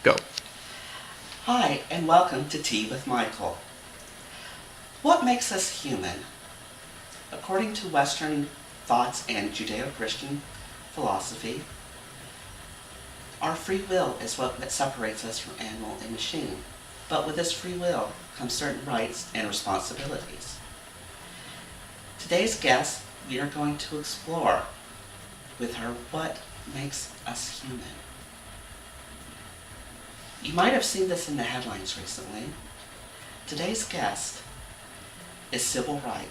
Go. Hi, and welcome to Tea with Michael. What makes us human? According to Western thoughts and Judeo-Christian philosophy, our free will is what separates us from animal and machine. But with this free will comes certain rights and responsibilities. Today's guest, we are going to explore with her what makes us human. You might have seen this in the headlines recently. Today's guest is Sybil Wright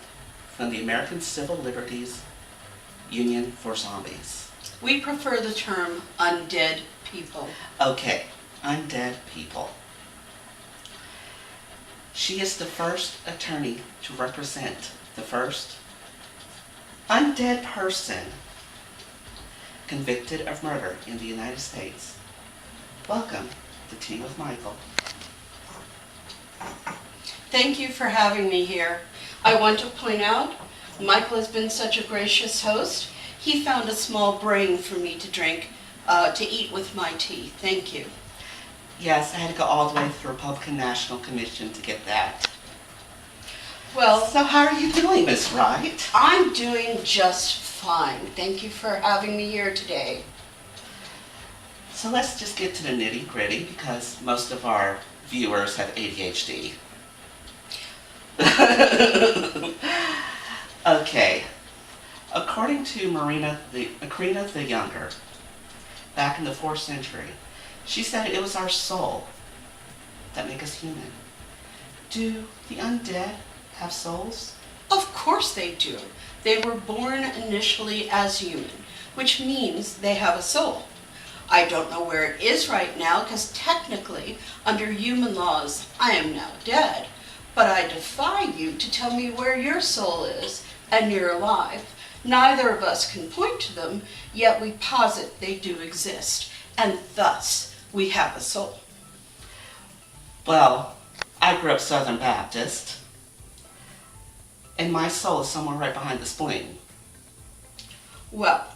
from the American Civil Liberties Union for Zombies. We prefer the term undead people. Okay, undead people. She is the first attorney to represent the first undead person convicted of murder in the United States. Welcome to Tea with Michael. Thank you for having me here. I want to point out, Michael has been such a gracious host. He found a small brain for me to drink, to eat with my tea. Thank you. Yes, I had to go all the way through Republican National Commission to get that. Well, So how are you doing, Miss Wright? I'm doing just fine. Thank you for having me here today. So let's just get to the nitty-gritty because most of our viewers have ADHD. Okay. According to Marina the Younger, back in the 4th century, she said it was our soul that make us human. Do the undead have souls? Of course they do. They were born initially as human, which means they have a soul. I don't know where it is right now because technically, under human laws, I am now dead. But I defy you to tell me where your soul is and you're alive. Neither of us can point to them, yet we posit they do exist, and thus we have a soul. Well, I grew up Southern Baptist, and my soul is somewhere right behind the spleen. Well,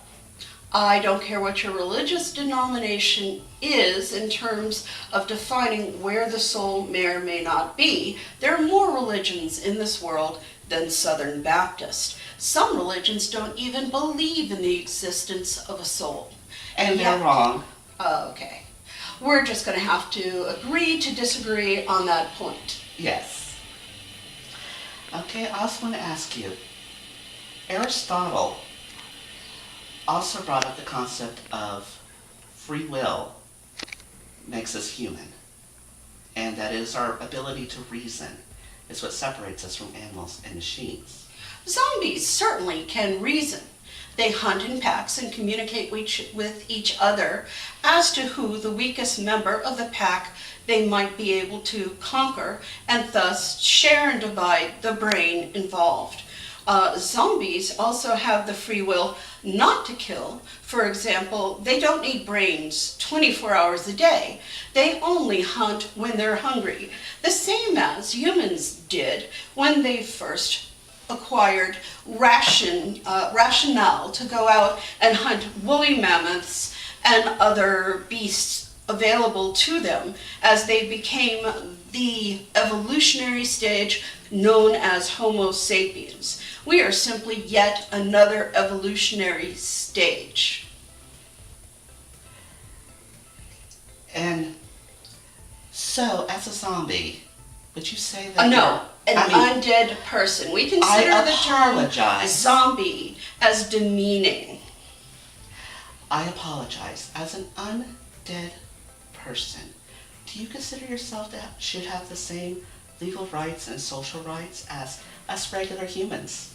I don't care what your religious denomination is in terms of defining where the soul may or may not be. There are more religions in this world than Southern Baptist. Some religions don't even believe in the existence of a soul. And they're wrong. Okay. We're just going to have to agree to disagree on that point. Yes. Okay, I also want to ask you, Aristotle also brought up the concept of free will makes us human, and that is our ability to reason is what separates us from animals and machines. Zombies certainly can reason. They hunt in packs and communicate with each other as to who the weakest member of the pack they might be able to conquer, and thus share and divide the brain involved. Zombies also have the free will not to kill. For example, they don't need brains 24 hours a day. They only hunt when they're hungry, the same as humans did when they first acquired rationale to go out and hunt woolly mammoths and other beasts available to them as they became the evolutionary stage known as Homo sapiens. We are simply yet another evolutionary stage. And so, as a zombie, would you say that No, you're- undead person. We consider the term apologize. zombie as demeaning. I apologize. As an undead person, do you consider yourself that should have the same legal rights and social rights as us regular humans?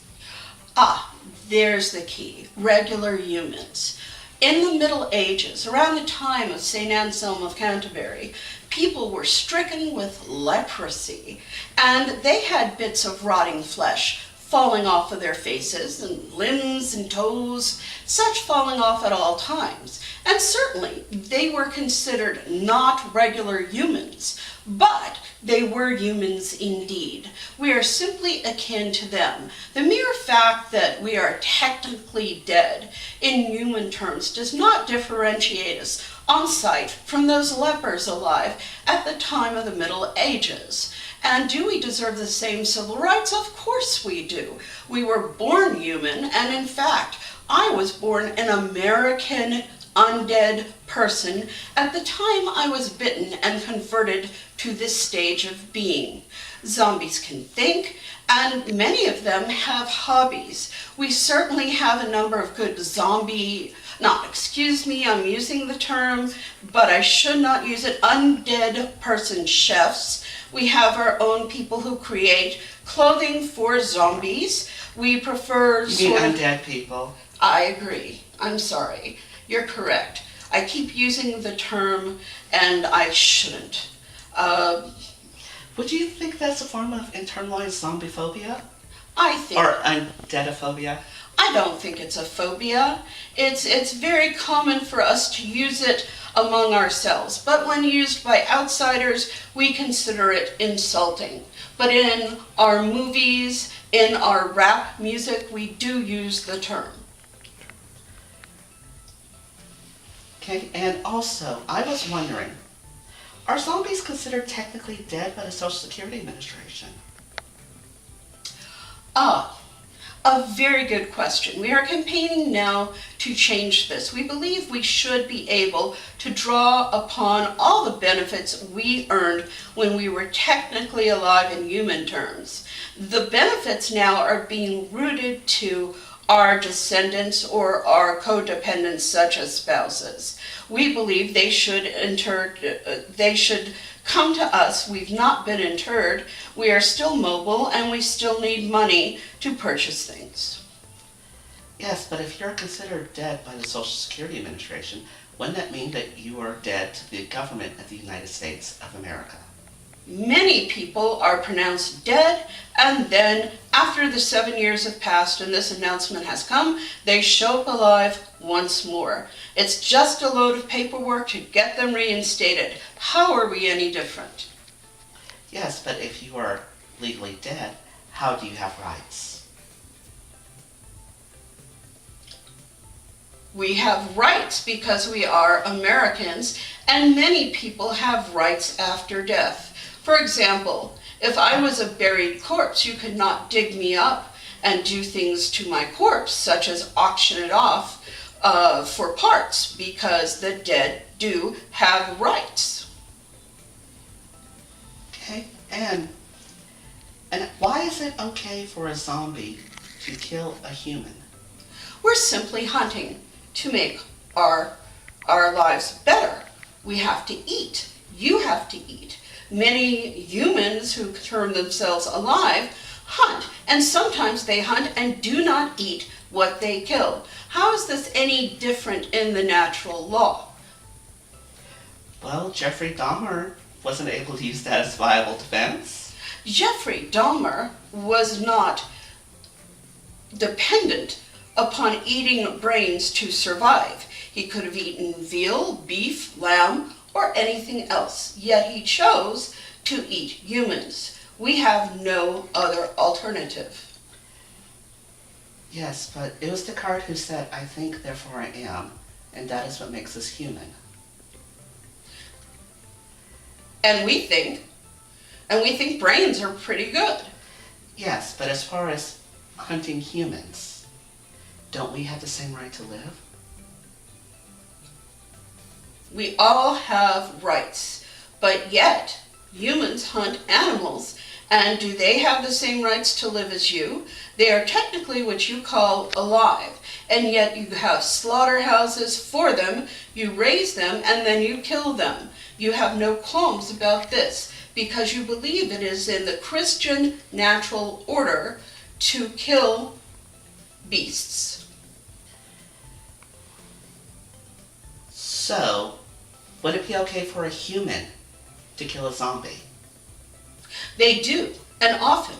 There's the key. Regular humans. In the Middle Ages, around the time of St. Anselm of Canterbury, people were stricken with leprosy, and they had bits of rotting flesh falling off of their faces and limbs and toes, such falling off at all times. And certainly they were considered not regular humans, but they were humans indeed. We are simply akin to them. The mere fact that we are technically dead in human terms does not differentiate us on sight from those lepers alive at the time of the Middle Ages. And do we deserve the same civil rights? Of course we do. We were born human, and in fact, I was born an American undead person at the time I was bitten and converted to this stage of being. Zombies can think, and many of them have hobbies. We certainly have a number of good I'm using the term, but I should not use it, undead person chefs. We have our own people who create clothing for zombies. We prefer You mean undead people? I agree. I'm sorry. You're correct. I keep using the term, and I shouldn't. Would you think that's a form of internalized zombiephobia? I think... Or undeadophobia? I don't think it's a phobia. It's very common for us to use it among ourselves, but when used by outsiders, we consider it insulting. But in our movies, in our rap music, we do use the term. Okay, and also, I was wondering, are zombies considered technically dead by the Social Security Administration? A very good question. We are campaigning now to change this. We believe we should be able to draw upon all the benefits we earned when we were technically alive in human terms. The benefits now are being rooted to our descendants or our codependents, such as spouses. We believe they should come to us. We've not been interred. We are still mobile, and we still need money to purchase things. Yes, but if you're considered dead by the Social Security Administration, wouldn't that mean that you are dead to the government of the United States of America? Many people are pronounced dead, and then after the 7 years have passed and this announcement has come, they show up alive once more. It's just a load of paperwork to get them reinstated. How are we any different? Yes, but if you are legally dead, how do you have rights? We have rights because we are Americans, and many people have rights after death. For example, if I was a buried corpse, you could not dig me up and do things to my corpse, such as auction it off for parts, because the dead do have rights. Okay, and why is it okay for a zombie to kill a human? We're simply hunting to make our lives better. We have to eat. You have to eat. Many humans who term themselves alive hunt, and sometimes they hunt and do not eat what they kill. How is this any different in the natural law? Well, Jeffrey Dahmer wasn't able to use that as viable defense. Jeffrey Dahmer was not dependent upon eating brains to survive. He could have eaten veal, beef, lamb, or anything else, yet he chose to eat humans. We have no other alternative. Yes, but it was Descartes who said, "I think, therefore I am," and that is what makes us human. And we think brains are pretty good. Yes, but as far as hunting humans, don't we have the same right to live? We all have rights, but yet humans hunt animals, and do they have the same rights to live as you? They are technically what you call alive, and yet you have slaughterhouses for them, you raise them, and then you kill them. You have no qualms about this, because you believe it is in the Christian natural order to kill beasts. So, would it be okay for a human to kill a zombie? They do, and often.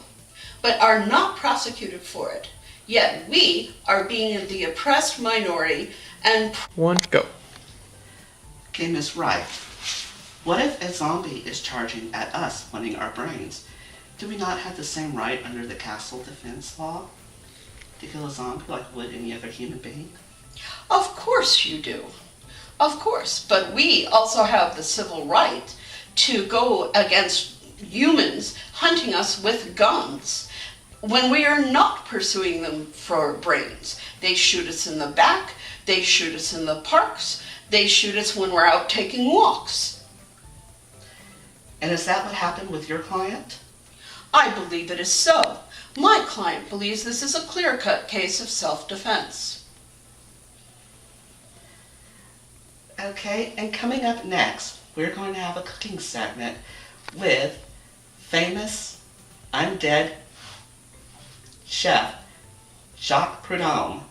but are not prosecuted for it. Yet we are being the oppressed minority and... One, go. Okay, Miss Wright, what if a zombie is charging at us, wanting our brains? Do we not have the same right under the castle defense law to kill a zombie like would any other human being? Of course you do. Of course, but we also have the civil right to go against humans hunting us with guns when we are not pursuing them for brains. They shoot us in the back, they shoot us in the parks, they shoot us when we're out taking walks. And is that what happened with your client? I believe it is so. My client believes this is a clear-cut case of self-defense. Okay, and coming up next, we're going to have a cooking segment with famous Undead chef Jacques Prudhomme.